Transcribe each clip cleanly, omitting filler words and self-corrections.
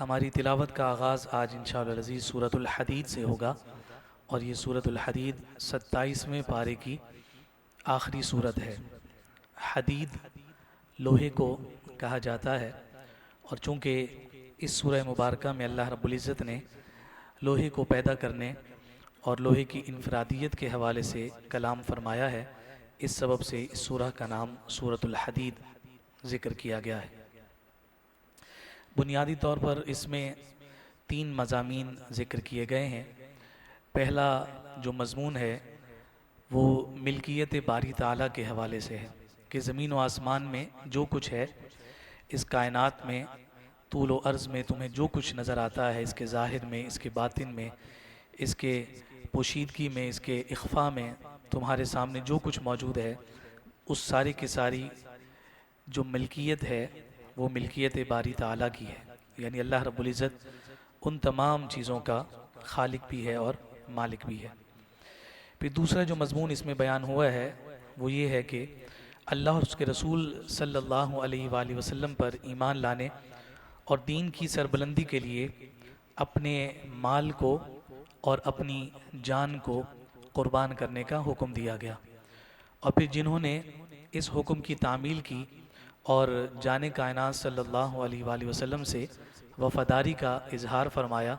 ہماری تلاوت کا آغاز آج انشاءاللہ العزیز سورۃ الحدید سے ہوگا، اور یہ سورۃ الحدید 27ویں پارے کی آخری سورت ہے۔ حدید لوہے کو کہا جاتا ہے، اور چونکہ اس سورہ مبارکہ میں اللہ رب العزت نے لوہے کو پیدا کرنے اور لوہے کی انفرادیت کے حوالے سے کلام فرمایا ہے، اس سبب سے اس سورہ کا نام سورۃ الحدید ذکر کیا گیا ہے۔ بنیادی طور پر اس میں 3 مضامین ذکر کیے گئے ہیں۔ پہلا جو مضمون ہے وہ ملکیت باری تعالیٰ کے حوالے سے ہے کہ زمین و آسمان میں جو کچھ ہے، اس کائنات میں طول و عرض میں تمہیں جو کچھ نظر آتا ہے، اس کے ظاہر میں، اس کے باطن میں، اس کے پوشیدگی میں، اس کے اخفاء میں، تمہارے سامنے جو کچھ موجود ہے، اس ساری کی ساری جو ملکیت ہے وہ ملکیت باری تعالیٰ کی ہے، یعنی اللہ رب العزت ان تمام چیزوں کا خالق بھی ہے اور مالک بھی ہے۔ پھر دوسرا جو مضمون اس میں بیان ہوا ہے وہ یہ ہے کہ اللہ اور اس کے رسول صلی اللہ علیہ وآلہ وسلم پر ایمان لانے اور دین کی سربلندی کے لیے اپنے مال کو اور اپنی جان کو قربان کرنے کا حکم دیا گیا، اور پھر جنہوں نے اس حکم کی تعمیل کی اور جان کائنات صلی اللہ علیہ وآلہ وسلم سے وفاداری کا اظہار فرمایا،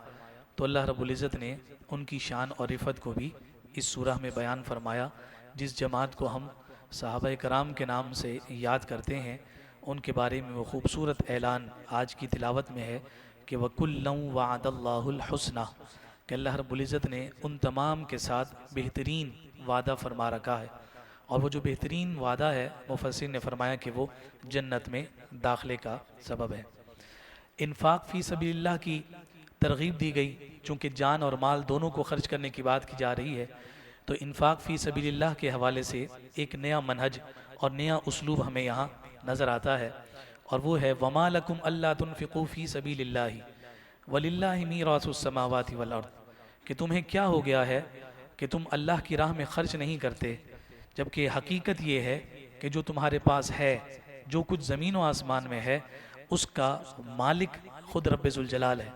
تو اللہ رب العزت نے ان کی شان اور رفعت کو بھی اس سورہ میں بیان فرمایا۔ جس جماعت کو ہم صحابہ کرام کے نام سے یاد کرتے ہیں، ان کے بارے میں وہ خوبصورت اعلان آج کی تلاوت میں ہے کہ وَكُلًّا وَعَدَ اللَّهُ الْحُسْنَى، کہ اللہ رب العزت نے ان تمام کے ساتھ بہترین وعدہ فرما رکھا ہے، اور وہ جو بہترین وعدہ ہے مفسر نے فرمایا کہ وہ جنت میں داخلے کا سبب ہے۔ انفاق فی سبیل اللہ کی ترغیب دی گئی، چونکہ جان اور مال دونوں کو خرچ کرنے کی بات کی جا رہی ہے، تو انفاق فی سبیل اللہ کے حوالے سے ایک نیا منہج اور نیا اسلوب ہمیں یہاں نظر آتا ہے، اور وہ ہے وَمَا لَكُمْ أَلَّا تُنْفِقُوا فِي سَبِيلِ اللَّهِ وَلِلَّهِ مِيرَاثُ السَّمَاوَاتِ وَالْأَرْضِ، کہ تمہیں کیا ہو گیا ہے کہ تم اللہ کی راہ میں خرچ نہیں کرتے، جبکہ حقیقت یہ ہے کہ جو تمہارے پاس ہے، جو کچھ زمین و آسمان میں ہے، اس کا مالک خود رب ذوالجلال ہے۔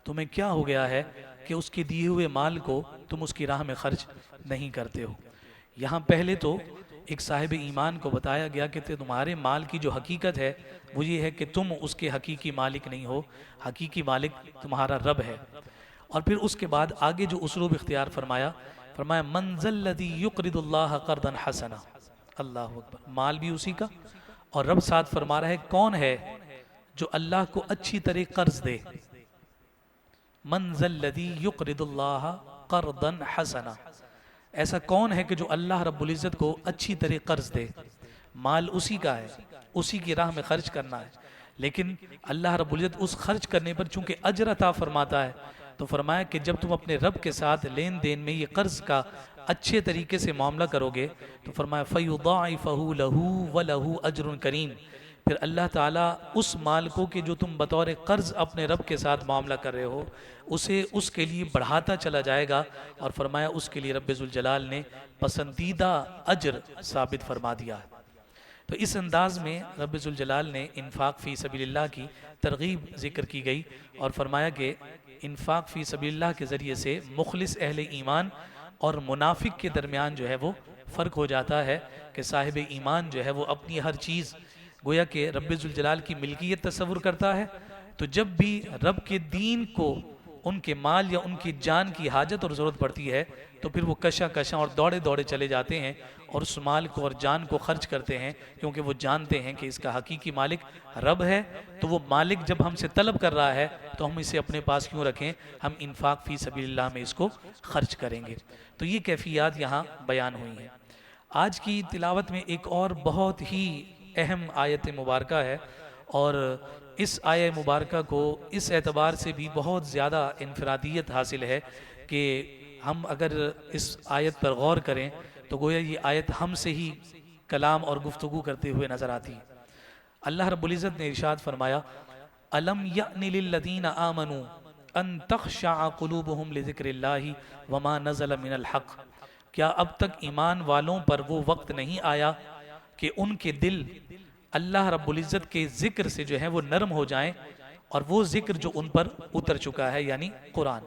تمہیں کیا ہو گیا ہے کہ اس کے دیے ہوئے مال کو تم اس کی راہ میں خرچ نہیں کرتے ہو۔ یہاں پہلے تو ایک صاحب ایمان کو بتایا گیا کہ تمہارے مال کی جو حقیقت ہے وہ یہ ہے کہ تم اس کے حقیقی مالک نہیں ہو، حقیقی مالک تمہارا رب ہے۔ اور پھر اس کے بعد آگے جو اسلوب اختیار فرمایا مَنْ ذَا الَّذِي يُقْرِضُ اللَّهَ قَرْضًا حَسَنًا، اللہ اکبر، مال بھی اسی کا، اور رب ساتھ فرما رہا ہے کون ہے جو اللہ کو اچھی طرح قرض دے۔ مَنْ ذَا الَّذِي يُقْرِضُ اللَّهَ قَرْضًا حَسَنًا، ایسا کون ہے کہ جو اللہ رب العزت کو اچھی طرح قرض دے۔ مال اسی کا ہے، اسی کی راہ میں خرچ کرنا ہے، لیکن اللہ رب العزت اس خرچ کرنے پر چونکہ اجر عطا فرماتا ہے، تو فرمایا کہ جب تم اپنے رب کے ساتھ لین دین میں یہ قرض کا اچھے طریقے سے معاملہ کرو گے، تو فرمایا فَيُضَاعِفَهُ لَهُ وَلَهُ أَجْرٌ كَرِيمٌ، پھر اللہ تعالیٰ اس مال کو کہ جو تم بطور قرض اپنے رب کے ساتھ معاملہ کر رہے ہو، اسے اس کے لیے بڑھاتا چلا جائے گا، اور فرمایا اس کے لیے رب ذوالجلال نے پسندیدہ اجر ثابت فرما دیا ہے۔ تو اس انداز میں رب ذوالجلال نے انفاق فی سبیل اللہ کی ترغیب ذکر کی گئی، اور فرمایا کہ انفاق فی سبیل اللہ کے ذریعے سے مخلص اہل ایمان اور منافق کے درمیان جو ہے وہ فرق ہو جاتا ہے، کہ صاحب ایمان جو ہے وہ اپنی ہر چیز گویا کہ رب ذوالجلال کی ملکیت تصور کرتا ہے، تو جب بھی رب کے دین کو ان کے مال یا ان کی جان کی حاجت اور ضرورت پڑتی ہے، تو پھر وہ کشاں کشاں اور دوڑے دوڑے چلے جاتے ہیں اور اس مال کو اور جان کو خرچ کرتے ہیں، کیونکہ وہ جانتے ہیں کہ اس کا حقیقی مالک رب ہے۔ تو وہ مالک جب ہم سے طلب کر رہا ہے تو ہم اسے اپنے پاس کیوں رکھیں، ہم انفاق فی سبیل اللہ میں اس کو خرچ کریں گے۔ تو یہ کیفیات یہاں بیان ہوئی ہیں۔ آج کی تلاوت میں ایک اور بہت ہی اہم آیت مبارکہ ہے، اور اس آیت مبارکہ کو اس اعتبار سے بھی بہت زیادہ انفرادیت حاصل ہے کہ ہم اگر اس آیت پر غور کریں تو گویا یہ آیت ہم سے ہی کلام اور گفتگو کرتے ہوئے نظر آتی ہے۔ اللہ رب العزت نے ارشاد فرمایا أَلَمْ يَأْنِ لِلَّذِينَ آمَنُوا أَن تَخْشَعَ قُلُوبُهُمْ لِذِكْرِ اللَّهِ وَمَا نَزَلَ مِنَ الْحَقِّ، کیا اب تک ایمان والوں پر وہ وقت نہیں آیا کہ ان کے دل اللہ رب العزت کے ذکر سے جو ہے وہ نرم ہو جائیں، اور وہ ذکر جو ان پر اتر چکا ہے، یعنی قرآن،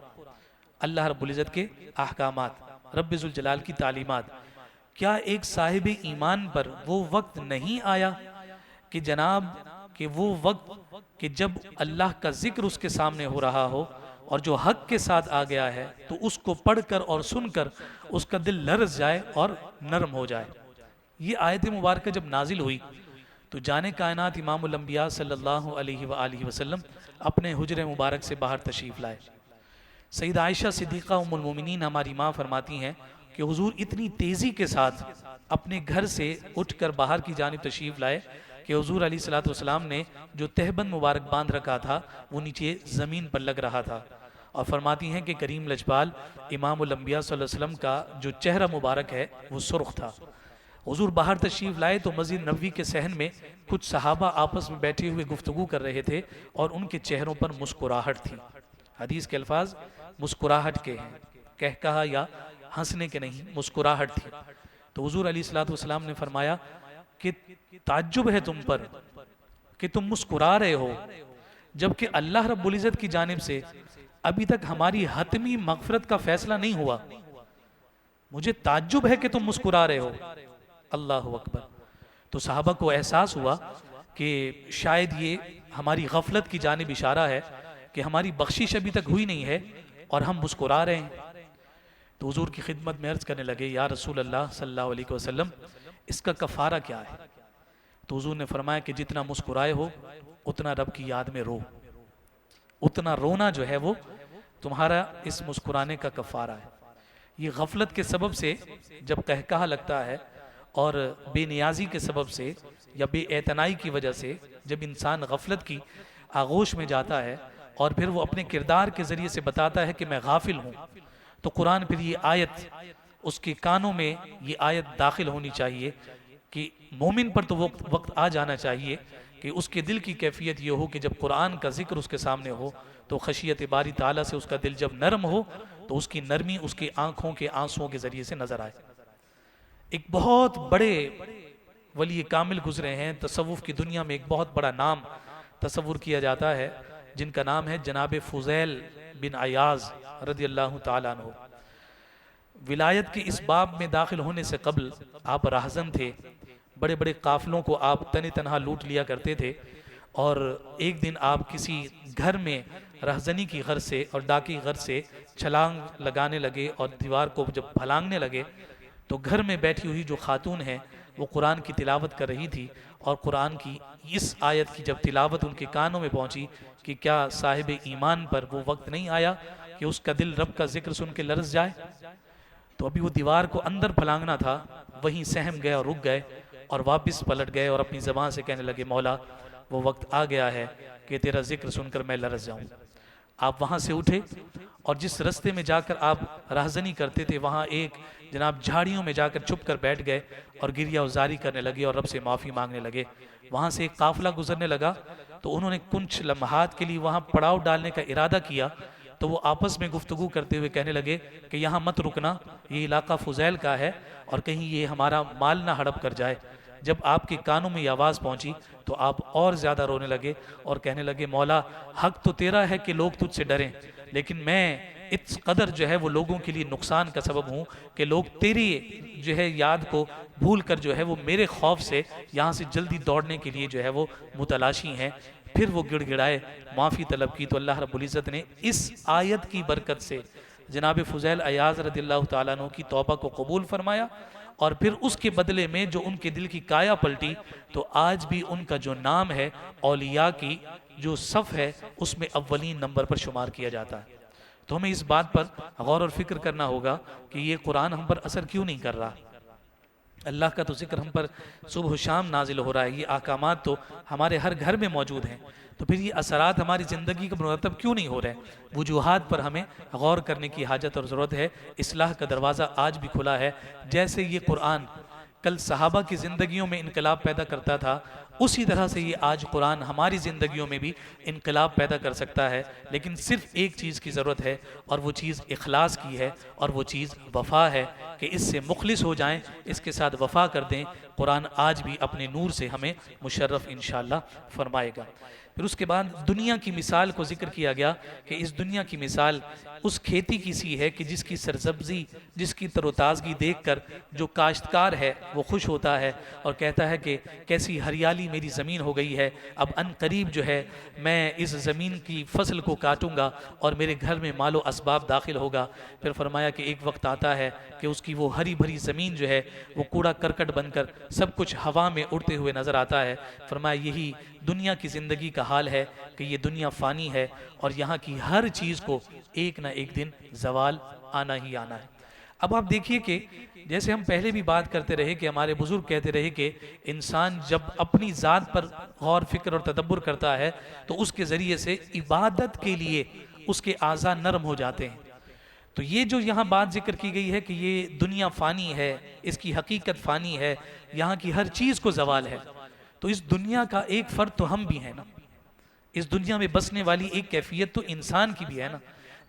اللہ رب العزت کے احکامات، رب ذوالجلال کی تعلیمات. کیا ایک صاحب ایمان پر وہ وقت نہیں آیا کہ جناب کہ وہ وقت کہ جب اللہ کا ذکر اس کے سامنے ہو رہا ہو اور جو حق کے ساتھ آ گیا ہے تو اس کو پڑھ کر اور سن کر اس کا دل لرز جائے اور نرم ہو جائے. یہ آیت مبارکہ جب نازل ہوئی تو جانے کائنات امام الانبیاء صلی اللہ علیہ وآلہ وسلم اپنے حجر مبارک سے باہر تشریف لائے. سید عائشہ صدیقہ ام المومنین ہماری ماں فرماتی ہیں کہ حضور اتنی تیزی کے ساتھ اپنے گھر سے اٹھ کر باہر کی جانب تشریف لائے کہ حضور علیہ الصلوۃ والسلام نے جو تہبند مبارک باندھ رکھا تھا وہ نیچے زمین پر لگ رہا تھا. اور فرماتی ہیں کہ کریم لجپال امام الانبیاء صلی اللہ علیہ وسلم کا جو چہرہ مبارک ہے وہ سرخ تھا. حضور باہر تشریف لائے تو مسجد نبوی کے صحن میں کچھ صحابہ آپس میں بیٹھے ہوئے گفتگو کر رہے تھے اور ان کے چہروں پر مسکراہٹ تھی. حدیث کے الفاظ مسکراہٹ کے ہیں، کہہ کہا یا ہنسنے کے نہیں، مسکراہٹ تھی. تو حضور علیہ الصلوۃ والسلام نے فرمایا کہ تعجب ہے تم پر کہ تم مسکرا رہے ہو جبکہ اللہ رب العزت کی جانب سے ابھی تک ہماری حتمی مغفرت کا فیصلہ نہیں ہوا. مجھے تعجب ہے کہ تم مسکرا رہے ہو. اللہ اکبر. تو صحابہ کو احساس ہوا کہ شاید یہ ہماری غفلت کی جانب اشارہ ہے کہ ہماری بخشش ابھی تک ہوئی نہیں ہے اور ہم مسکرا رہے ہیں. تو حضور کی خدمت میں عرض کرنے لگے یا رسول اللہ صلی اللہ علیہ وسلم اس کا کفارہ کیا ہے؟ تو حضور نے فرمایا کہ جتنا مسکرائے ہو اتنا رب کی یاد میں رو، اتنا رونا جو ہے وہ تمہارا اس مسکرانے کا کفارہ ہے. یہ غفلت کے سبب سے جب قہقہا لگتا ہے اور بے نیازی کے سبب سے یا بے اعتنائی کی وجہ سے جب انسان غفلت کی آغوش میں جاتا ہے اور پھر وہ اپنے کردار کے ذریعے سے بتاتا ہے کہ میں غافل ہوں، تو قرآن پھر یہ آیت اس کے کانوں میں یہ آیت داخل ہونی چاہیے کہ مومن پر تو وقت آ جانا چاہیے کہ اس کے دل کی کیفیت یہ ہو کہ جب قرآن کا ذکر اس کے سامنے ہو تو خشیت باری تعالیٰ سے اس کا دل جب نرم ہو تو اس کی نرمی اس کی آنکھوں کے آنسوؤں کے ذریعے سے نظر آئے. ایک بہت بڑے ولی کامل گزرے ہیں تصوف کی دنیا میں، ایک بہت بڑا نام تصور کیا جاتا ہے جن کا نام ہے جناب فضیل بن عیاض رضی اللہ تعالیٰ عنہ. ولایت کے اس باب میں داخل ہونے سے قبل آپ راہزن تھے، بڑے بڑے قافلوں کو آپ تن تنہا لوٹ لیا کرتے تھے. اور ایک دن آپ کسی گھر میں رہزنی کی غرض سے اور ڈاکی غرض سے چھلانگ لگانے لگے اور دیوار کو جب پھلانگنے لگے تو گھر میں بیٹھی ہوئی جو خاتون ہے وہ قرآن کی تلاوت کر رہی تھی اور قرآن کی اس آیت کی جب تلاوت ان کے کانوں میں پہنچی کہ کیا صاحب ایمان پر وہ وقت نہیں آیا کہ اس کا دل رب کا ذکر سن کے لرز جائے، تو ابھی وہ دیوار کو اندر پھلانگنا تھا، وہیں سہم گئے اور رک گئے اور واپس پلٹ گئے اور اپنی زبان سے کہنے لگے مولا وہ وقت آ گیا ہے کہ تیرا ذکر سن کر میں لرز جاؤں. آپ وہاں سے اٹھے اور جس رستے میں جا کر آپ راہزنی کرتے تھے وہاں ایک جناب جھاڑیوں میں جا کر چھپ کر بیٹھ گئے اور گریہ وزاری کرنے لگے اور رب سے معافی مانگنے لگے. وہاں سے ایک قافلہ گزرنے لگا تو انہوں نے کچھ لمحات کے لیے وہاں پڑاؤ ڈالنے کا ارادہ کیا تو وہ آپس میں گفتگو کرتے ہوئے کہنے لگے کہ یہاں مت رکنا، یہ علاقہ فضیل کا ہے اور کہیں یہ ہمارا مال نہ ہڑپ کر جائے. جب آپ کے کانوں میں یہ آواز پہنچی تو آپ اور زیادہ رونے لگے اور کہنے لگے مولا حق تو تیرا ہے کہ لوگ تجھ سے ڈریں، لیکن میں اس قدر جو ہے وہ لوگوں کے لیے نقصان کا سبب ہوں کہ لوگ تیری جو ہے یاد کو بھول کر جو ہے وہ میرے خوف سے یہاں سے جلدی دوڑنے کے لیے جو ہے وہ متلاشی ہیں. پھر وہ گڑ گڑائے، معافی طلب کی تو اللہ رب العزت نے اس آیت کی برکت سے جناب فضیل عیاض رضی اللہ تعالیٰ عنہ کی توبہ کو قبول فرمایا اور پھر اس کے بدلے میں جو ان کے دل کی کایا پلٹی تو آج بھی ان کا جو نام ہے اولیاء کی جو صف ہے اس میں اولین نمبر پر شمار کیا جاتا ہے. تو ہمیں اس بات پر غور اور فکر کرنا ہوگا کہ یہ قرآن ہم پر اثر کیوں نہیں کر رہا. اللہ کا تو ذکر ہم پر صبح و شام نازل ہو رہا ہے، یہ احکامات تو ہمارے ہر گھر میں موجود ہیں، تو پھر یہ اثرات ہماری زندگی کا مرتب کیوں نہیں ہو رہے؟ وجوہات پر ہمیں غور کرنے کی حاجت اور ضرورت ہے. اصلاح کا دروازہ آج بھی کھلا ہے. جیسے یہ قرآن کل صحابہ کی زندگیوں میں انقلاب پیدا کرتا تھا، اسی طرح سے یہ آج قرآن ہماری زندگیوں میں بھی انقلاب پیدا کر سکتا ہے، لیکن صرف ایک چیز کی ضرورت ہے، اور وہ چیز اخلاص کی ہے، اور وہ چیز وفا ہے، کہ اس سے مخلص ہو جائیں، اس کے ساتھ وفا کر دیں۔ قرآن آج بھی اپنے نور سے ہمیں مشرف انشاءاللہ فرمائے گا۔ پھر اس کے بعد دنیا کی مثال کو ذکر کیا گیا کہ اس دنیا کی مثال اس کھیتی کی سی ہے کہ جس کی سرسبزی، جس کی تر و تازگی دیکھ کر جو کاشتکار ہے وہ خوش ہوتا ہے اور کہتا ہے کہ کیسی ہریالی میری زمین ہو گئی ہے، اب ان قریب جو ہے میں اس زمین کی فصل کو کاٹوں گا اور میرے گھر میں مال و اسباب داخل ہوگا۔ پھر فرمایا کہ ایک وقت آتا ہے کہ اس کی وہ ہری بھری زمین جو ہے وہ کوڑا کرکٹ بن کر سب کچھ ہوا میں اڑتے ہوئے نظر آتا ہے۔ فرمایا یہی دنیا کی زندگی کا حال ہے کہ یہ دنیا فانی ہے اور یہاں کی ہر چیز کو ایک نہ ایک دن زوال آنا ہی آنا ہے۔ اب آپ دیکھیے کہ جیسے ہم پہلے بھی بات کرتے رہے کہ ہمارے بزرگ کہتے رہے کہ انسان جب اپنی ذات پر غور فکر اور تدبر کرتا ہے تو اس کے ذریعے سے عبادت کے لیے اس کے اعضاء نرم ہو جاتے ہیں۔ تو یہ جو یہاں بات ذکر کی گئی ہے کہ یہ دنیا فانی ہے، اس کی حقیقت فانی ہے، یہاں کی ہر چیز کو زوال ہے، تو اس دنیا کا ایک فرد تو ہم بھی ہیں نا، اس دنیا میں بسنے والی ایک کیفیت تو انسان کی بھی ہے نا۔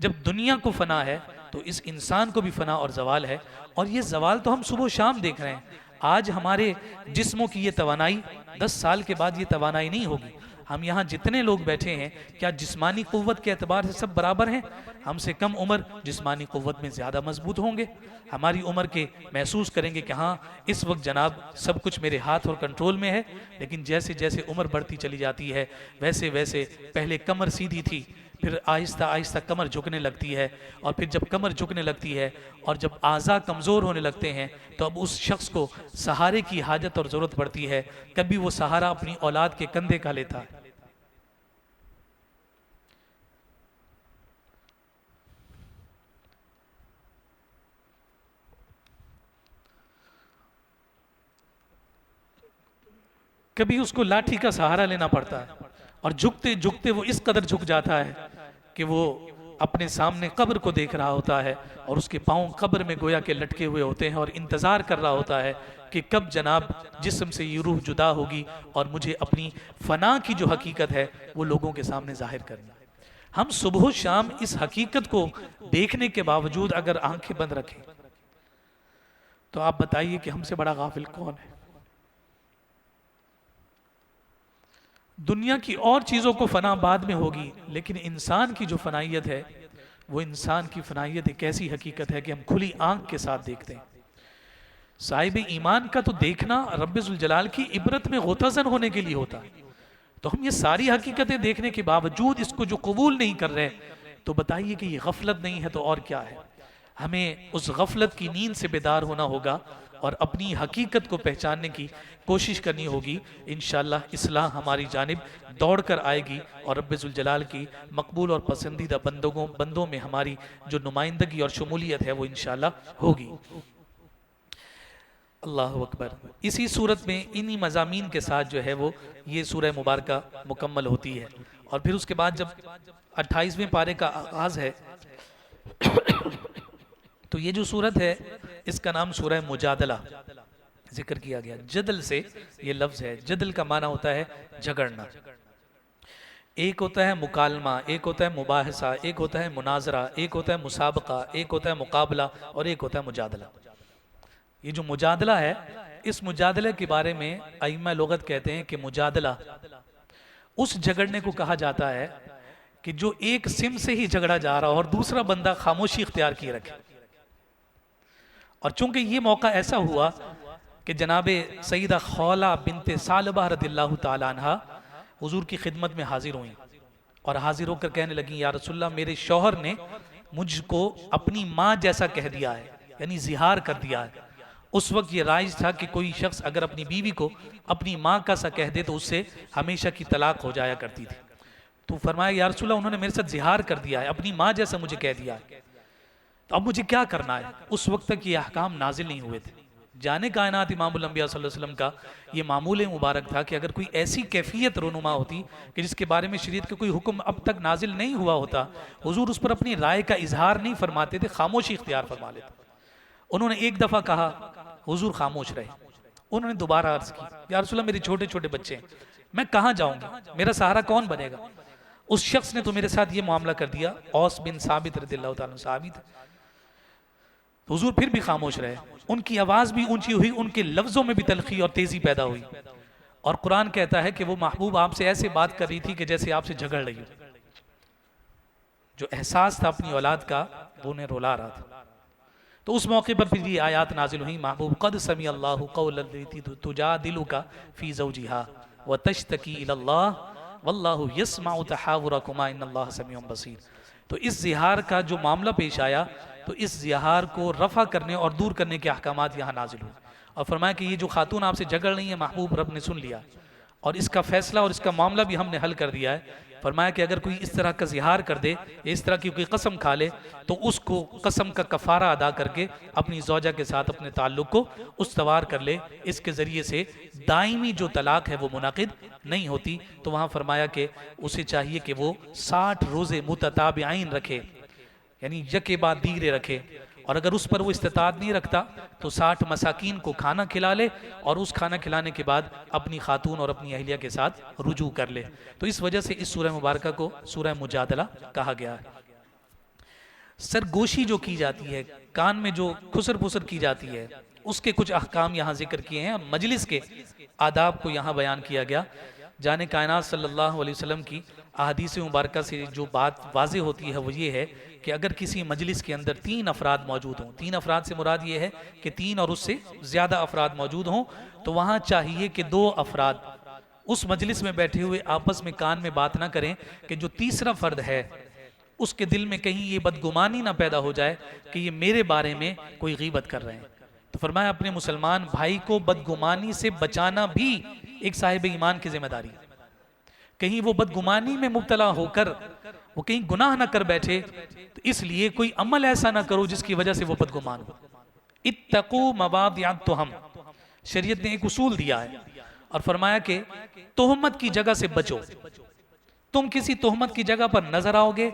جب دنیا کو فنا ہے تو اس انسان کو بھی فنا اور زوال ہے، اور یہ زوال تو ہم صبح و شام دیکھ رہے ہیں۔ آج ہمارے جسموں کی یہ توانائی 10 سال کے بعد یہ توانائی نہیں ہوگی۔ ہم یہاں جتنے لوگ بیٹھے ہیں کیا جسمانی قوت کے اعتبار سے سب برابر ہیں؟ ہم سے کم عمر جسمانی قوت میں زیادہ مضبوط ہوں گے، ہماری عمر کے محسوس کریں گے کہ ہاں اس وقت جناب سب کچھ میرے ہاتھ اور کنٹرول میں ہے، لیکن جیسے جیسے عمر بڑھتی چلی جاتی ہے ویسے ویسے پہلے کمر سیدھی تھی، پھر آہستہ آہستہ کمر جھکنے لگتی ہے، اور پھر جب کمر جھکنے لگتی ہے اور جب اعضاء کمزور ہونے لگتے ہیں تو اب اس شخص کو سہارے کی حاجت اور ضرورت پڑتی ہے۔ کبھی وہ سہارا اپنی اولاد کے کندھے کا لیتا ہے، کبھی اس کو لاٹھی کا سہارا لینا پڑتا ہے، اور جھکتے جھکتے وہ اس قدر جھک جاتا ہے کہ وہ اپنے سامنے قبر کو دیکھ رہا ہوتا ہے، اور اس کے پاؤں قبر میں گویا کے لٹکے ہوئے ہوتے ہیں اور انتظار کر رہا ہوتا ہے کہ کب جناب جسم سے یہ روح جدا ہوگی اور مجھے اپنی فنا کی جو حقیقت ہے وہ لوگوں کے سامنے ظاہر کرنی ہے۔ ہم صبح و شام اس حقیقت کو دیکھنے کے باوجود اگر آنکھیں بند رکھیں تو آپ بتائیے کہ ہم سے بڑا غافل کون ہے؟ دنیا کی اور چیزوں کو فنا بعد میں ہوگی، لیکن انسان کی جو فنائیت ہے وہ انسان کی فنائیت ایک ایسی حقیقت ہے کہ ہم کھلی آنکھ کے ساتھ دیکھتے ہیں۔ صاحب ایمان کا تو دیکھنا رب ذوالجلال کی عبرت میں غوطہ ہونے کے لیے ہوتا ہے، تو ہم یہ ساری حقیقتیں دیکھنے کے باوجود اس کو جو قبول نہیں کر رہے تو بتائیے کہ یہ غفلت نہیں ہے تو اور کیا ہے؟ ہمیں اس غفلت کی نیند سے بیدار ہونا ہوگا اور اپنی حقیقت کو پہچاننے کی کوشش کرنی ہوگی۔ انشاءاللہ اصلاح ہماری جانب دوڑ کر آئے گی اور رب ذوالجلال کی مقبول اور پسندیدہ بندوں میں ہماری جو نمائندگی اور شمولیت ہے وہ انشاءاللہ ہوگی۔ اللہ اکبر۔ اسی صورت میں انہی مضامین کے ساتھ جو ہے وہ یہ سورہ مبارکہ مکمل ہوتی ہے، اور پھر اس کے بعد جب 28ویں پارے کا آغاز ہے تو یہ جو سورت ہے اس کا نام سورہ مجادلہ ذکر کیا گیا۔ جدل سے یہ لفظ ہے، جدل کا معنی ہوتا ہے جھگڑنا۔ ایک ہوتا ہے مکالمہ، ایک ہوتا ہے مباحثہ، ایک ہوتا ہے مناظرہ، ایک ہوتا ہے مسابقہ، ایک ہوتا ہے مقابلہ، اور ایک ہوتا ہے مجادلہ۔ یہ جو مجادلہ ہے اس مجادلہ کے بارے میں ائمہ لغت کہتے ہیں کہ مجادلہ اس جھگڑنے کو کہا جاتا ہے کہ جو ایک سم سے ہی جھگڑا جا رہا اور دوسرا بندہ خاموشی اختیار کیے رکھے۔ اور چونکہ یہ موقع ایسا ہوا کہ جناب سیدہ خولہ بنت ثعلبہ رضی اللہ تعالی عنہ حضور کی خدمت میں حاضر ہوئیں، اور حاضر ہو کر کہنے لگیں یا رسول اللہ میرے شوہر نے مجھ کو اپنی ماں جیسا کہہ دیا ہے، یعنی زہار کر دیا ہے۔ اس وقت یہ رائج تھا کہ کوئی شخص اگر اپنی بیوی کو اپنی ماں کا سا کہہ دے تو اس سے ہمیشہ کی طلاق ہو جایا کرتی تھی۔ تو فرمایا یا رسول اللہ انہوں نے میرے ساتھ زہار کر دیا ہے، اپنی ماں جیسا مجھے کہہ دیا ہے، تو اب مجھے کیا کرنا ہے؟ اس وقت تک یہ احکام نازل نہیں ہوئے تھے۔ جانے کائنات امام الانبیاء صلی اللہ علیہ وسلم کا یہ معمول مبارک تھا کہ اگر کوئی ایسی کیفیت رونما ہوتی کہ جس کے بارے میں شریعت کا کوئی حکم اب تک نازل نہیں ہوا ہوتا، حضور اس پر اپنی رائے کا اظہار نہیں فرماتے تھے، خاموشی اختیار فرما لیتے۔ انہوں نے ایک دفعہ کہا، حضور خاموش رہے۔ انہوں نے دوبارہ عرض کی یا رسول اللہ میرے چھوٹے چھوٹے بچے ہیں، میں کہاں جاؤں گا، میرا سہارا کون بنے گا؟ اس شخص نے تو میرے ساتھ یہ معاملہ کر دیا، اوس بن ثابت رضی اللہ تعالیٰ عنہ صحابی تھے۔ تو حضور پھر بھی خاموش رہے، ان کی آواز بھی اونچی ہوئی، ان کے لفظوں میں بھی تلخی اور تیزی پیدا ہوئی، اور قرآن کہتا ہے کہ وہ محبوب آپ سے ایسے بات کر رہی تھی کہ جیسے آپ سے جھگڑ رہی ہو۔ جو احساس تھا اپنی اولاد کا وہ انہیں رلا رہا تھا۔ تو اس موقع پر پھر یہ آیات نازل ہوئی، محبوب قد سمع اللہ قول التی تجادلک فی زوجہا وتشتکی الی اللہ واللہ یسمع تحاورکما ان اللہ سمیع بصیر۔ تو اس زہار کا جو معاملہ پیش آیا تو اس زہار کو رفع کرنے اور دور کرنے کے احکامات یہاں نازل ہوئے، اور فرمایا کہ یہ جو خاتون آپ سے جھگڑ رہی ہیں محبوب رب نے سن لیا، اور اس کا فیصلہ اور اس کا معاملہ بھی ہم نے حل کر دیا ہے۔ فرمایا کہ اگر کوئی اس طرح کا زہار کر دے یا اس طرح کی کوئی قسم کھا لے تو اس کو قسم کا کفارہ ادا کر کے اپنی زوجہ کے ساتھ اپنے تعلق کو استوار کر لے، اس کے ذریعے سے دائمی جو طلاق ہے وہ منعقد نہیں ہوتی۔ تو وہاں فرمایا کہ اسے چاہیے کہ وہ 60 روزے متتابعین رکھے، یعنی یکے بعد دیگرے رکھے، اور اگر اس پر وہ استطاعت نہیں رکھتا تو 60 مساکین کو کھانا کھلا لے، اور اس کھانا کھلانے کے بعد اپنی خاتون اور اپنی اہلیہ کے ساتھ رجوع کر لے۔ تو اس وجہ سے اس سورہ مبارکہ کو سورہ مجادلہ کہا گیا ہے۔ سرگوشی جو کی جاتی ہے، کان میں جو خسر پسر کی جاتی ہے، اس کے کچھ احکام یہاں ذکر کیے ہیں، اور مجلس کے آداب کو یہاں بیان کیا گیا۔ جان کائنات صلی اللہ علیہ وسلم کی احادیث مبارکہ سے جو بات واضح ہوتی ہے وہ یہ ہے کہ اگر کسی مجلس کے اندر 3 افراد موجود ہوں، 3 افراد سے مراد یہ ہے کہ 3 اور اس سے زیادہ افراد موجود ہوں، تو وہاں چاہیے کہ 2 افراد اس مجلس میں بیٹھے ہوئے آپس میں کان میں بات نہ کریں کہ جو تیسرا فرد ہے اس کے دل میں کہیں یہ بدگمانی نہ پیدا ہو جائے کہ یہ میرے بارے میں کوئی غیبت کر رہے ہیں۔ تو فرمایا اپنے مسلمان بھائی کو بدگمانی سے بچانا بھی ایک صاحب ایمان کی ذمہ داری ہے۔ کہیں وہ بدگمانی میں مبتلا ہو کر وہ کہیں گناہ نہ کر بیٹھے، تو اس لیے کوئی عمل ایسا نہ کرو جس کی وجہ سے وہ بدگمان ہو۔ اتقوا مواضع التہم، شریعت نے ایک اصول دیا ہے اور فرمایا کہ تہمت کی جگہ سے بچو۔ تم کسی تہمت کی جگہ پر نظر آؤ گے،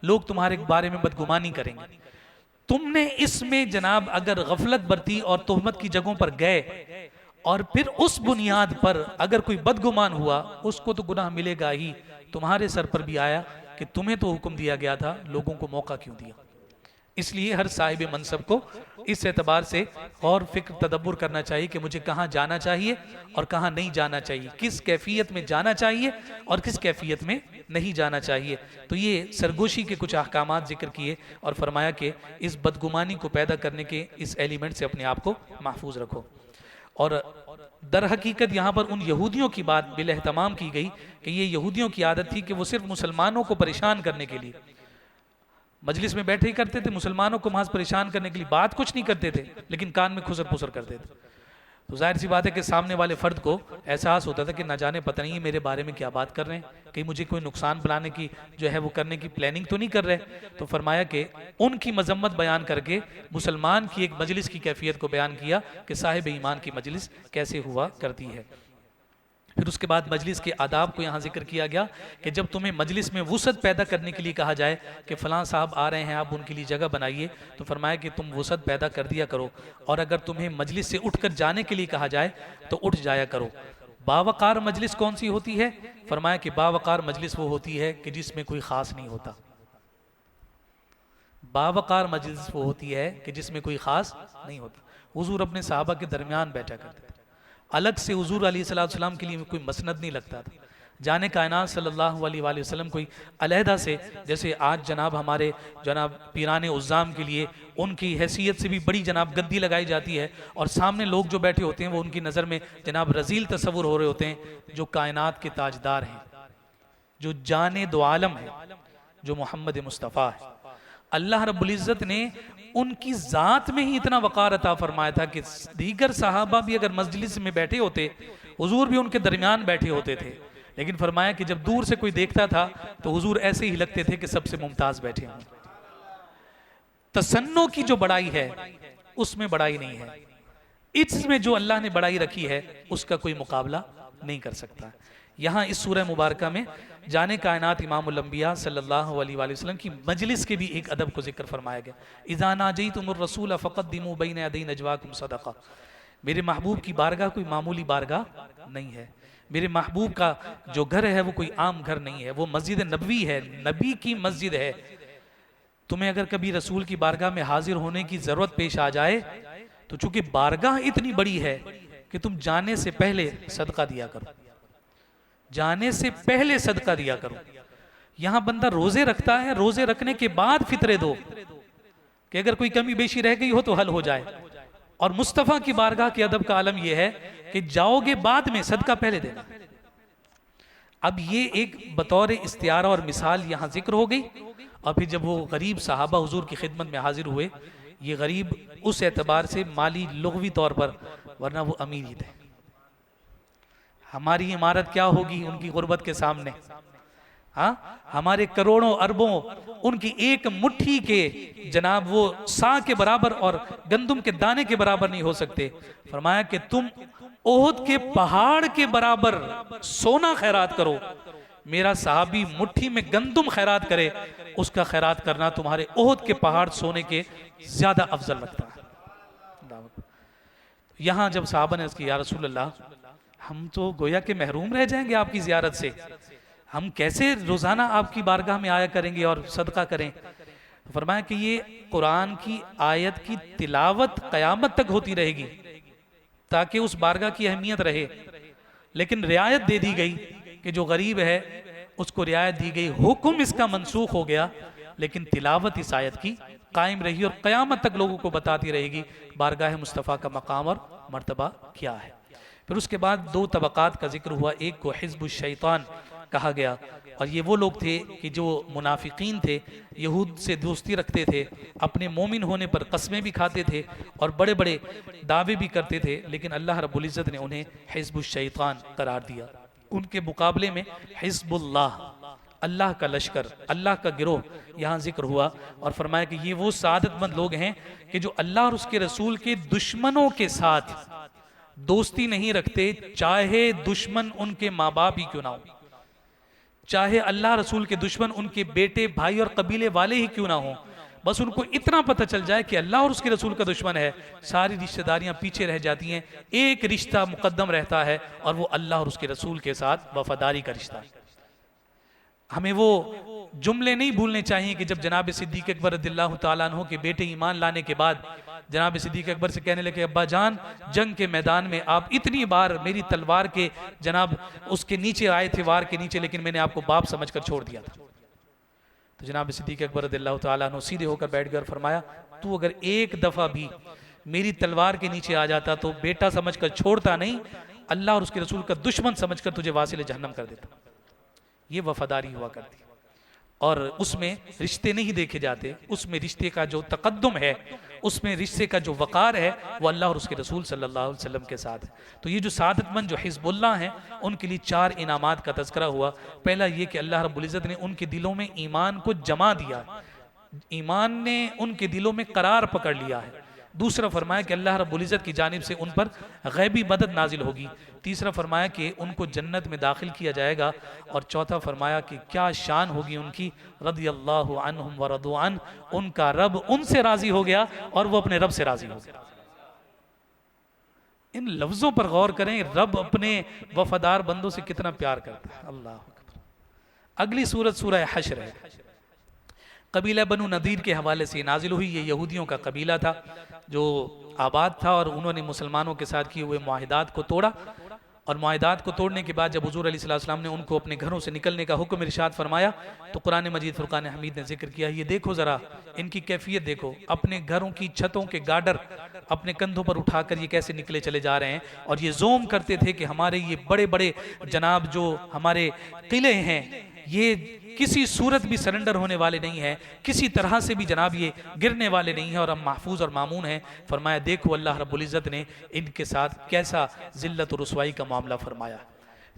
لوگ تمہارے بارے میں بدگمانی کریں گے، تم نے اس میں جناب اگر غفلت برتی اور تہمت کی جگہوں پر گئے اور پھر اس بنیاد پر اگر کوئی بدگمان ہوا، اس کو تو گناہ ملے گا ہی، تمہارے سر پر بھی آیا کہ تمہیں تو حکم دیا گیا تھا، لوگوں کو موقع کیوں دیا۔ اس لیے ہر صاحب منصب کو اس اعتبار سے غور فکر تدبر کرنا چاہیے کہ مجھے کہاں جانا چاہیے اور کہاں نہیں جانا چاہیے، کس کیفیت میں جانا چاہیے اور کس کیفیت میں نہیں جانا چاہیے۔ تو یہ سرگوشی کے کچھ احکامات ذکر کیے اور فرمایا کہ اس بدگمانی کو پیدا کرنے کے اس ایلیمنٹ سے اپنے آپ کو محفوظ رکھو۔ اور در حقیقت یہاں پر ان یہودیوں کی بات بالاہتمام کی گئی کہ یہ یہودیوں کی عادت تھی کہ وہ صرف مسلمانوں کو پریشان کرنے کے لیے مجلس میں بیٹھے ہی کرتے تھے، مسلمانوں کو محض پریشان کرنے کے لیے بات کچھ نہیں کرتے تھے، لیکن کان میں خسر پسر کرتے تھے۔ تو ظاہر سی بات ہے کہ سامنے والے فرد کو احساس ہوتا تھا کہ نہ جانے پتہ نہیں میرے بارے میں کیا بات کر رہے ہیں، کہیں مجھے کوئی نقصان پلانے کی جو ہے وہ کرنے کی پلاننگ تو نہیں کر رہے۔ تو فرمایا کہ ان کی مذمت بیان کر کے مسلمان کی ایک مجلس کی کیفیت کو بیان کیا کہ صاحب ایمان کی مجلس کیسے ہوا کرتی ہے۔ پھر اس کے بعد مجلس کے آداب کو یہاں ذکر کیا گیا کہ جب تمہیں مجلس میں وسعت پیدا کرنے کے لیے کہا جائے کہ فلاں صاحب آ رہے ہیں آپ ان کے لیے جگہ بنائیے، تو فرمایا کہ تم وسعت پیدا کر دیا کرو، اور اگر تمہیں مجلس سے اٹھ کر جانے کے لیے کہا جائے تو اٹھ جایا کرو۔ باوقار مجلس کون سی ہوتی ہے؟ فرمایا کہ باوقار مجلس وہ ہوتی ہے کہ جس میں کوئی خاص نہیں ہوتا۔ باوقار مجلس وہ ہوتی ہے کہ جس میں کوئی خاص نہیں ہوتا۔ حضور اپنے صحابہ کے درمیان بیٹھا کرتے تھے، الگ سے حضور علیہ السلام کے لیے کوئی مسند نہیں لگتا تھا۔ جان کائنات صلی اللہ علیہ وآلہ وسلم کوئی علیحدہ سے، جیسے آج جناب ہمارے جناب پیران عظام کے لیے ان کی حیثیت سے بھی بڑی جناب گدی لگائی جاتی ہے، اور سامنے لوگ جو بیٹھے ہوتے ہیں وہ ان کی نظر میں جناب رذیل تصور ہو رہے ہوتے ہیں۔ جو کائنات کے تاجدار ہیں، جو جان دو عالم ہے، جو محمد مصطفیٰ ہے، اللہ رب العزت نے ان کی ذات میں ہی اتنا وقار عطا فرمایا تھا کہ دیگر صحابہ بھی اگر مجلس میں بیٹھے ہوتے، حضور بھی ان کے درمیان بیٹھے ہوتے تھے، لیکن فرمایا کہ جب دور سے کوئی دیکھتا تھا تو حضور ایسے ہی لگتے تھے کہ سب سے ممتاز بیٹھے ہوں۔ تسنو کی جو بڑائی ہے اس میں بڑائی نہیں ہے، اس میں جو اللہ نے بڑائی رکھی ہے اس کا کوئی مقابلہ نہیں کر سکتا۔ یہاں اس سورہ مبارکہ میں جان کائنات امام الانبیاء صلی اللہ علیہ وآلہ وسلم کی مجلس کے بھی ایک ادب کو ذکر فرمایا گیا۔ اذا ناجیتم الرسول فقدموا بین یدی نجواکم صدقہ، میرے محبوب کی بارگاہ کوئی معمولی بارگاہ نہیں ہے، میرے محبوب کا جو گھر ہے وہ کوئی عام گھر نہیں ہے، وہ مسجد نبوی ہے، نبی کی مسجد ہے۔ تمہیں اگر کبھی رسول کی بارگاہ میں حاضر ہونے کی ضرورت پیش آ جائے تو چونکہ بارگاہ اتنی بڑی ہے کہ تم جانے سے پہلے صدقہ دیا کرو، جانے سے پہلے صدقہ دیا کرو۔ یہاں بندہ روزے رکھتا ہے، روزے رکھنے کے بعد فطرے دو کہ اگر کوئی کمی بیشی رہ گئی ہو تو حل ہو جائے، اور مصطفیٰ کی بارگاہ کے ادب کا عالم یہ ہے کہ جاؤ گے بعد میں، صدقہ پہلے دینا۔ اب یہ ایک بطور استعارہ اور مثال یہاں ذکر ہو گئی، اور پھر جب وہ غریب صحابہ حضور کی خدمت میں حاضر ہوئے، یہ غریب اس اعتبار سے مالی لغوی طور پر، ورنہ وہ امیر ہی تھے۔ ہماری عمارت کیا ہوگی ان کی غربت کے سامنے؟ ہاں، ہمارے کروڑوں اربوں ان کی ایک مٹھی کے جناب وہ سا کے برابر اور گندم کے دانے کے برابر نہیں ہو سکتے۔ فرمایا کہ تم احد کے پہاڑ کے برابر سونا خیرات کرو، میرا صحابی مٹھی میں گندم خیرات کرے، اس کا خیرات کرنا تمہارے احد کے پہاڑ سونے کے زیادہ افضل لگتا ہے۔ یہاں جب صحابہ نے اس کی یا رسول اللہ ہم تو گویا کہ محروم رہ جائیں گے آپ کی زیارت سے، ہم کیسے روزانہ آپ کی بارگاہ میں آیا کریں گے اور صدقہ کریں؟ فرمایا کہ یہ قرآن کی آیت کی تلاوت قیامت تک ہوتی رہے گی تاکہ اس بارگاہ کی اہمیت رہے، لیکن رعایت دے دی گئی کہ جو غریب ہے اس کو رعایت دی گئی، حکم اس کا منسوخ ہو گیا، لیکن تلاوت اس آیت کی قائم رہی اور قیامت تک لوگوں کو بتاتی رہے گی بارگاہ مصطفیٰ کا مقام اور مرتبہ کیا ہے۔ پھر اس کے بعد دو طبقات کا ذکر ہوا، ایک کو حزب الشیطان کہا گیا، اور یہ وہ لوگ تھے کہ جو منافقین تھے، یہود سے دوستی رکھتے تھے، اپنے مومن ہونے پر قسمیں بھی کھاتے تھے اور بڑے بڑے دعوے بھی کرتے تھے، لیکن اللہ رب العزت نے انہیں حزب الشیطان قرار دیا۔ ان کے مقابلے میں حزب اللہ، اللہ کا لشکر، اللہ کا گروہ یہاں ذکر ہوا، اور فرمایا کہ یہ وہ سعادت مند لوگ ہیں کہ جو اللہ اور اس کے رسول کے دشمنوں کے ساتھ دوستی نہیں رکھتے، چاہے دشمن ان کے ماں باپ ہی کیوں نہ ہو، چاہے اللہ رسول کے دشمن ان کے بیٹے بھائی اور قبیلے والے ہی کیوں نہ ہوں، بس ان کو اتنا پتہ چل جائے کہ اللہ اور اس کے رسول کا دشمن ہے، ساری رشتہ داریاں پیچھے رہ جاتی ہیں، ایک رشتہ مقدم رہتا ہے اور وہ اللہ اور اس کے رسول کے ساتھ وفاداری کا رشتہ ہے۔ ہمیں وہ جملے نہیں بھولنے چاہیے کہ جب جناب صدیق اکبر رضی اللہ تعالیٰ عنہ کے بیٹے ایمان لانے کے بعد جناب صدیق اکبر سے کہنے لگے ابا جان جنگ کے میدان میں آپ اتنی بار میری تلوار کے جناب اس کے نیچے آئے تھے، وار کے نیچے، لیکن میں نے آپ کو باپ سمجھ کر چھوڑ دیا تھا۔ تو جناب صدیق اکبر رضی اللہ تعالیٰ عنہ سیدھے ہو کر بیٹھ گئے اور فرمایا تو اگر ایک دفعہ بھی میری تلوار کے نیچے آ جاتا تو بیٹا سمجھ کر چھوڑتا نہیں، اللہ اور اس کے رسول کا دشمن سمجھ کر تجھے واصل جہنم کر دیتا۔ یہ وفاداری ہوا کرتی، اور اس میں رشتے نہیں دیکھے جاتے، اس میں رشتے کا جو تقدم ہے، اس میں رشتے کا جو وقار ہے وہ اللہ اور اس کے رسول صلی اللہ علیہ وسلم کے ساتھ ہے۔ تو یہ جو سعادت مند جو حزب اللہ ہیں ان کے لیے 4 انعامات کا تذکرہ ہوا۔ پہلا یہ کہ اللہ رب العزت نے ان کے دلوں میں ایمان کو جما دیا، ایمان نے ان کے دلوں میں قرار پکڑ لیا ہے۔ دوسرا فرمایا کہ اللہ رب العزت کی جانب سے ان پر غیبی مدد نازل ہوگی۔ تیسرا فرمایا کہ ان کو جنت میں داخل کیا جائے گا، اور چوتھا فرمایا کہ کیا شان ہوگی ان کی، رضی اللہ عنہم ورضوا عنہ، ان کا رب ان سے راضی ہو گیا اور وہ اپنے رب سے راضی ہو گیا۔ ان لفظوں پر غور کریں، رب اپنے وفادار بندوں سے کتنا پیار کرتا ہے، اللہ اکبر۔ اگلی سورت سورہ حشر ہے، قبیلہ بنو نذیر کے حوالے سے نازل ہوئی۔ یہ یہودیوں کا قبیلہ تھا جو آباد تھا، اور انہوں نے مسلمانوں کے ساتھ کیے ہوئے معاہدات کو توڑا، اور معاہدات کو توڑنے کے بعد جب حضور علیہ السلام نے ان کو اپنے گھروں سے نکلنے کا حکم ارشاد فرمایا تو قرآن مجید فرقان حمید نے ذکر کیا، یہ دیکھو ذرا ان کی کیفیت دیکھو، اپنے گھروں کی چھتوں کے گارڈر اپنے کندھوں پر اٹھا کر یہ کیسے نکلے چلے جا رہے ہیں، اور یہ زوم کرتے تھے کہ ہمارے یہ بڑے بڑے جناب جو ہمارے قلعے ہیں یہ کسی صورت بھی سرنڈر ہونے والے نہیں ہیں، کسی طرح سے بھی جناب یہ گرنے والے نہیں ہیں، اور ہم محفوظ اور مامون ہیں۔ فرمایا دیکھو اللہ رب العزت نے ان کے ساتھ کیسا ذلت و رسوائی کا معاملہ فرمایا۔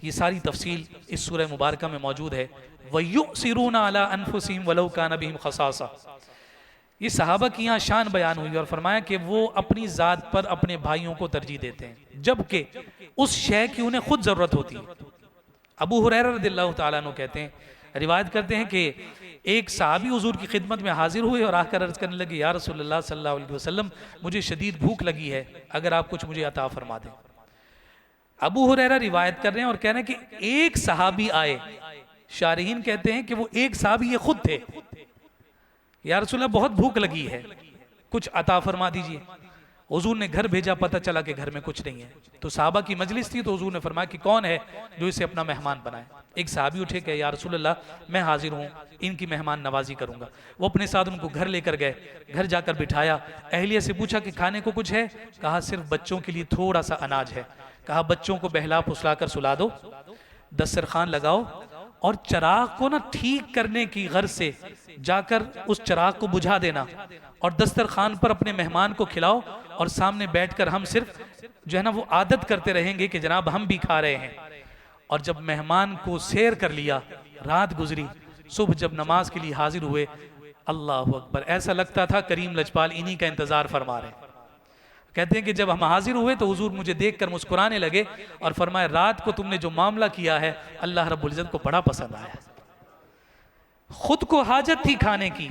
یہ ساری تفصیل اس سورہ مبارکہ میں موجود ہے۔ وَيُؤْثِرُونَ عَلَىٰ أَنفُسِهِمْ وَلَوْ كَانَ بِهِمْ خَصَاصَةٌ، یہ صحابہ کی یہاں شان بیان ہوئی، اور فرمایا کہ وہ اپنی ذات پر اپنے بھائیوں کو ترجیح دیتے ہیں جبکہ اس شے کی انہیں خود ضرورت ہوتی ہے۔ ابو ہریرہ رضی اللہ تعالیٰ عنہ کہتے ہیں روایت کرتے ہیں کہ ایک صحابی حضور کی خدمت میں حاضر ہوئے اور آ کر عرض کرنے لگے یا رسول اللہ صلی اللہ علیہ وسلم مجھے شدید بھوک لگی ہے، اگر آپ کچھ مجھے عطا فرما دیں۔ ابو ہریرہ روایت کر رہے ہیں اور کہہ رہے ہیں کہ ایک صحابی آئے، شارحین کہتے ہیں کہ وہ ایک صحابی یہ خود تھے، یا رسول اللہ بہت بھوک لگی ہے، کچھ عطا فرما دیجئے۔ حضور نے گھر بھیجا، پتہ چلا کہ گھر میں کچھ نہیں ہے، تو صحابہ کی مجلس تھی، تو حضور نے فرمایا کہ کون ہے جو اسے اپنا مہمان بنائے؟ ایک صحابی اٹھے کہ یا رسول اللہ میں حاضر ہوں، ان کی مہمان نوازی کروں گا۔ وہ اپنے ساتھ ان کو گھر لے کر گئے، گھر جا کر بٹھایا، اہلیہ سے پوچھا کہ کھانے کو کچھ ہے؟ کہا صرف بچوں کے لیے تھوڑا سا اناج ہے۔ کہا بچوں کو بہلا پھسلا کر سلا دو، دسترخوان لگاؤ، اور چراغ کو ٹھیک کرنے کی غرض سے جا کر اس چراغ کو بجھا دینا، اور دسترخوان پر اپنے مہمان کو کھلاؤ، اور سامنے بیٹھ کر ہم صرف جو ہے نا وہ عادت کرتے رہیں گے کہ جناب ہم بھی کھا رہے ہیں۔ اور جب مہمان کو سیر کر لیا، رات گزری، صبح جب نماز کے لیے حاضر ہوئے، اللہ اکبر، ایسا لگتا تھا کریم لجپال انہی کا انتظار فرما رہے ہیں۔ کہتے ہیں کہ جب ہم حاضر ہوئے تو حضور مجھے دیکھ کر مسکرانے لگے اور فرمایا رات کو تم نے جو معاملہ کیا ہے اللہ رب العزت کو بڑا پسند آیا۔ خود کو حاجت تھی کھانے کی،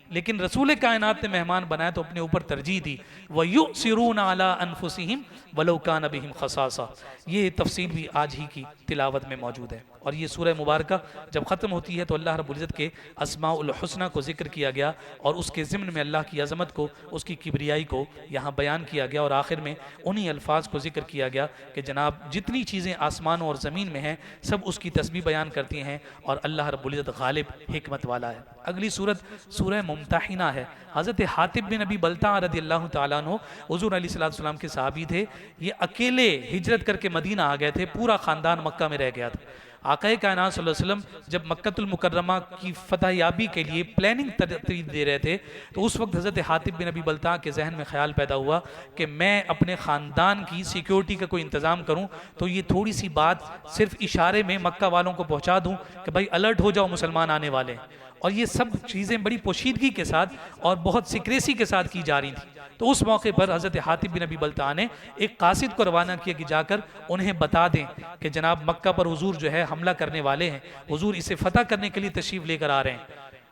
لیکن رسول کائنات نے مہمان بنایا تو اپنے اوپر ترجیح دی۔ وَيُؤْثِرُونَ عَلَىٰ أَنفُسِهِمْ وَلَوْ كَانَ بِهِمْ خَصَاصَةٌ، یہ تفصیل بھی آج ہی کی تلاوت میں موجود ہے۔ اور یہ سورہ مبارکہ جب ختم ہوتی ہے تو اللہ رب العزت کے اسماء الحسنہ کو ذکر کیا گیا، اور اس کے ضمن میں اللہ کی عظمت کو، اس کی کبریائی کو یہاں بیان کیا گیا، اور آخر میں انہی الفاظ کو ذکر کیا گیا کہ جناب جتنی چیزیں آسمانوں اور زمین میں ہیں سب اس کی تسبیح بیان کرتی ہیں، اور اللہ رب العزت غالب حکمت والا ہے۔ اگلی سورت سورہ ممتحنہ ہے۔ حضرت حاتب بن ابی بلتع رضی اللہ تعالیٰ عنہ حضور علیہ السلام کے صحابی تھے، یہ اکیلے ہجرت کر کے مدینہ آ گئے تھے، پورا خاندان مکہ میں رہ گیا تھا۔ آقا کائنات صلی اللہ علیہ وسلم جب مکہ المکرمہ کی فتح یابی کے لیے پلاننگ ترتیب دے رہے تھے تو اس وقت حضرت حاتب بن ابی بلتع کے ذہن میں خیال پیدا ہوا کہ میں اپنے خاندان کی سیکیورٹی کا کوئی انتظام کروں، تو یہ تھوڑی سی بات صرف اشارے میں مکہ والوں کو پہنچا دوں کہ بھائی الرٹ ہو جاؤ مسلمان آنے والے ہیں۔ اور یہ سب چیزیں بڑی پوشیدگی کے ساتھ اور بہت سیکریسی کے ساتھ کی جا رہی تھیں۔ تو اس موقع پر حضرت حاتب بن ابی بلتع نے ایک قاصد کو روانہ کیا کہ جا کر انہیں بتا دیں کہ جناب مکہ پر حضور جو ہے حملہ کرنے والے ہیں، حضور اسے فتح کرنے کے لیے تشریف لے کر آ رہے ہیں۔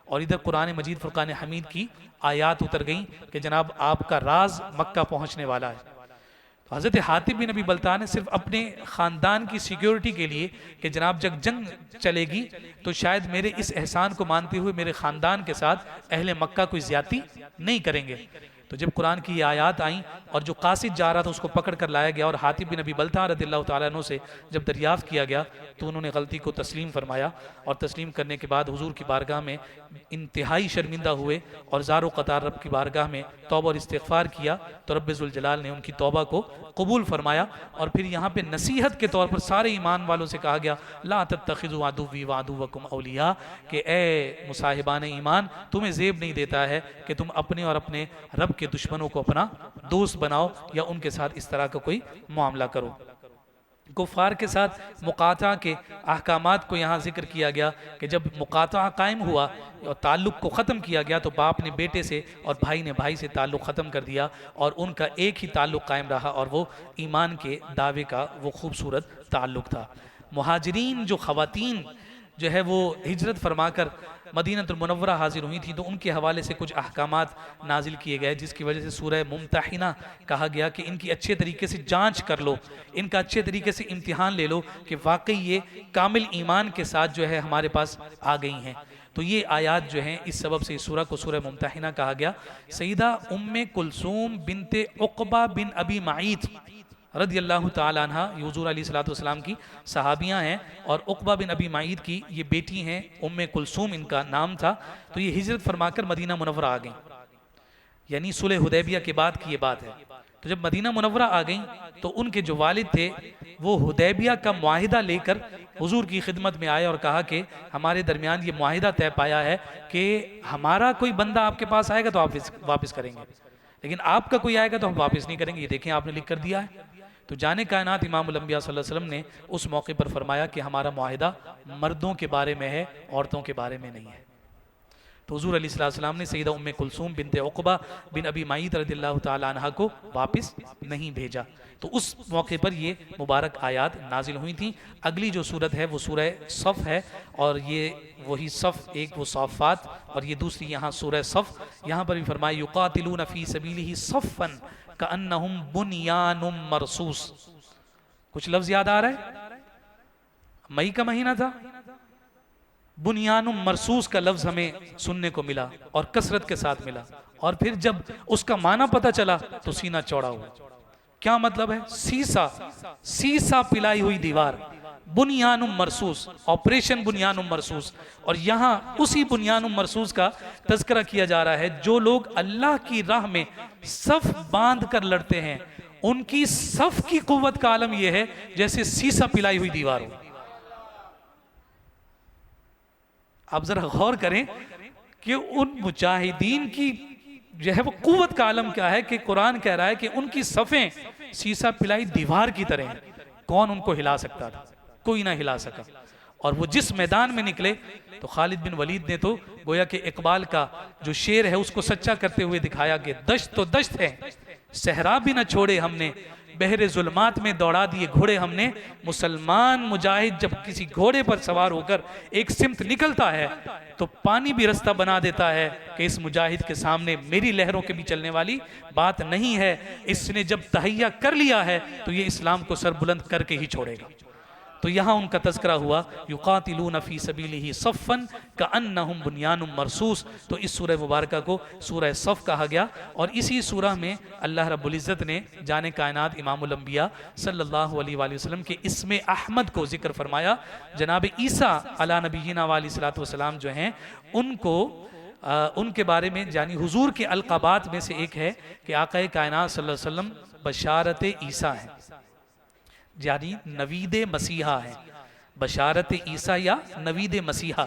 اور ادھر قرآن مجید فرقان حمید کی آیات اتر گئیں کہ جناب آپ کا راز مکہ پہنچنے والا ہے۔ تو حضرت حاتب بن ابی بلتع نے صرف اپنے خاندان کی سیکیورٹی کے لیے کہ جناب جب جنگ چلے گی تو شاید میرے اس احسان کو مانتے ہوئے میرے خاندان کے ساتھ اہل مکہ کوئی زیادتی نہیں کریں گے۔ تو جب قرآن کی یہ آیات آئیں اور جو قاصد جا رہا تھا اس کو پکڑ کر لایا گیا، اور حاتب بن ابی بلتع رضی اللہ تعالیٰ عنہ سے جب دریافت کیا گیا تو انہوں نے غلطی کو تسلیم فرمایا، اور تسلیم کرنے کے بعد حضور کی بارگاہ میں انتہائی شرمندہ ہوئے اور زار و قطار رب کی بارگاہ میں توبہ اور استغفار کیا، تو رب ذوالجلال نے ان کی توبہ کو قبول فرمایا۔ اور پھر یہاں پہ نصیحت کے طور پر سارے ایمان والوں سے کہا گیا لا تتخذوا عدوی وعدوکم اولیاء، کہ اے مصاحبان ایمان تمہیں زیب نہیں دیتا ہے کہ تم اپنے اور اپنے رب کے دشمنوں کو اپنا دوست بناؤ یا ان کے ساتھ اس طرح کا کوئی معاملہ کرو۔ کفار کے ساتھ مقاطعہ کے احکامات کو یہاں ذکر کیا گیا کہ جب مقاطعہ قائم ہوا اور تعلق کو ختم کیا گیا تو باپ نے بیٹے سے اور بھائی نے بھائی سے تعلق ختم کر دیا، اور ان کا ایک ہی تعلق قائم رہا، اور وہ ایمان کے دعوے کا وہ خوبصورت تعلق تھا۔ مہاجرین جو خواتین جو ہے وہ ہجرت فرما کر مدینہ المنورہ حاضر ہوئی تھیں، تو ان کے حوالے سے کچھ احکامات نازل کیے گئے، جس کی وجہ سے سورہ ممتحنہ کہا گیا کہ ان کی اچھے طریقے سے جانچ کر لو، ان کا اچھے طریقے سے امتحان لے لو کہ واقعی یہ کامل ایمان کے ساتھ جو ہے ہمارے پاس آ گئی ہیں۔ تو یہ آیات جو ہیں اس سبب سے اس سورہ کو سورہ ممتحنہ کہا گیا۔ سیدہ ام کلثوم بنت عقبہ بن ابی معیط رضی اللہ تعالیٰ عنہ حضور علیہ السلام کی صحابیاں ہیں، اور عقبہ بن ابی معیط کی یہ بیٹی ہیں ام کلثوم ان کا نام تھا۔ تو یہ ہجرت فرما کر مدینہ منورہ آ گئیں، یعنی صلح حدیبیہ کے بعد کی یہ بات ہے۔ تو جب مدینہ منورہ آ گئیں تو ان کے جو والد تھے وہ حدیبیہ کا معاہدہ لے کر حضور کی خدمت میں آئے اور کہا کہ ہمارے درمیان یہ معاہدہ طے پایا ہے کہ ہمارا کوئی بندہ آپ کے پاس آئے گا تو آپ واپس کریں گے، لیکن آپ کا کوئی آئے گا تو ہم واپس نہیں کریں گے۔ یہ دیکھیں آپ نے لکھ کر دیا ہے۔ تو جانے کائنات امام الانبیاء صلی اللہ علیہ وسلم نے اس موقع پر فرمایا کہ ہمارا معاہدہ مردوں کے بارے میں ہے، عورتوں کے بارے میں نہیں ہے۔ تو حضور علیہ السلام نے سیدہ ام کلثوم بنت عقبہ بن ابی معیط رضی اللہ تعالی عنہ کو واپس نہیں بھیجا۔ تو اس موقع پر یہ مبارک آیات نازل ہوئی تھیں۔ اگلی جو صورت ہے وہ سورہ صف ہے، اور یہ وہی صف، ایک وہ صافات اور یہ دوسری یہاں سورہ صف۔ یہاں پر بھی فرمایا یقاتلون فی سبیلہ صفا کأنہم بنیان مرصوص۔ کچھ لفظ یاد آ رہا ہے؟ مئی کا مہینہ تھا، بنیان مرصوص کا لفظ ہمیں سننے کو ملا اور کثرت کے ساتھ ملا، اور پھر جب اس کا معنی پتہ چلا تو سینہ چوڑا ہوا۔ کیا مطلب ہے؟ سیسا پلائی ہوئی دیوار، بنیان مرصوص، آپریشن بنیان مرصوص۔ اور یہاں اسی بنیان مرصوص کا تذکرہ کیا جا رہا ہے۔ جو لوگ اللہ کی راہ میں صف باندھ کر لڑتے ہیں، ان کی صف کی قوت کا عالم یہ ہے جیسے سیسا پلائی ہوئی دیوار ہو۔ آپ ذرا غور کریں کہ ان مجاہدین کی جو ہے وہ قوت کا عالم کیا ہے، کہ قرآن کہہ رہا ہے کہ ان کی صفیں سیسا پلائی دیوار کی طرح ہیں۔ کون ان کو ہلا سکتا تھا؟ کوئی نہ ہلا سکا۔ اور وہ جس میدان میں نکلے تو خالد بن ولید نے تو گویا کہ اقبال کا جو شعر ہے اس کو سچا کرتے ہوئے دکھایا کہ دشت تو دشت ہے، صحرا بھی نہ چھوڑے ہم نے، بحر ظلمات میں دوڑا دیے گھوڑے ہم نے۔ مسلمان مجاہد جب کسی گھوڑے پر سوار ہو کر ایک سمت نکلتا ہے تو پانی بھی رستہ بنا دیتا ہے کہ اس مجاہد کے سامنے میری لہروں کے بھی چلنے والی بات نہیں ہے۔ اس نے جب تہیہ کر لیا ہے تو یہ اسلام کو سر بلند کر کے ہی چھوڑے گا۔ تو یہاں ان کا تذکرہ ہوا یقاتلون فی سبیلہ صفا کأنہم بنیان مرصوص۔ تو اس سورہ مبارکہ کو سورہ صف کہا گیا، اور اسی سورہ میں اللہ رب العزت نے جان کائنات امام الانبیاء صلی اللہ علیہ وآلہ وسلم کے اسم احمد کو ذکر فرمایا۔ جناب عیسیٰ علی نبینا علیہ الصلوۃ والسلام جو ہیں ان کے بارے میں یعنی حضور کے القابات میں سے ایک ہے کہ آقا کائنات صلی اللہ علیہ وسلم بشارت عیسیٰ ہیں، یعنی نوید مسیحا ہے۔ بشارت عیسیٰ یا نوید مسیحا۔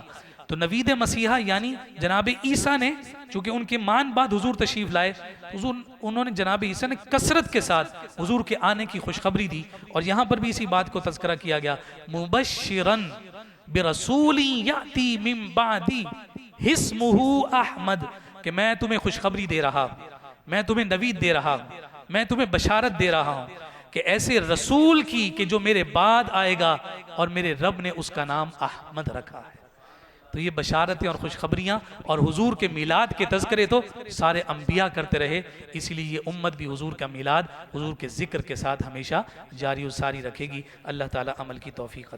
تو نوید مسیحا یعنی جناب عیسیٰ نے، چونکہ ان کے مان بعد حضور تشریف لائے، انہوں نے جناب عیسیٰ نے کثرت کے ساتھ حضور کے آنے کی خوشخبری دی۔ اور یہاں پر بھی اسی بات کو تذکرہ کیا گیا مبشرن برسول یاتی من بعدی اسمہ احمد، کہ میں تمہیں خوشخبری دے رہا، میں تمہیں نوید دے رہا، میں تمہیں بشارت دے رہا ہوں کہ ایسے رسول کی کہ جو میرے بعد آئے گا، اور میرے رب نے اس کا نام احمد رکھا ہے۔ تو یہ بشارتیں اور خوشخبریاں اور حضور کے میلاد کے تذکرے تو سارے انبیاء کرتے رہے، اس لیے یہ امت بھی حضور کا میلاد حضور کے ذکر کے ساتھ ہمیشہ جاری و ساری رکھے گی۔ اللہ تعالی عمل کی توفیق عطا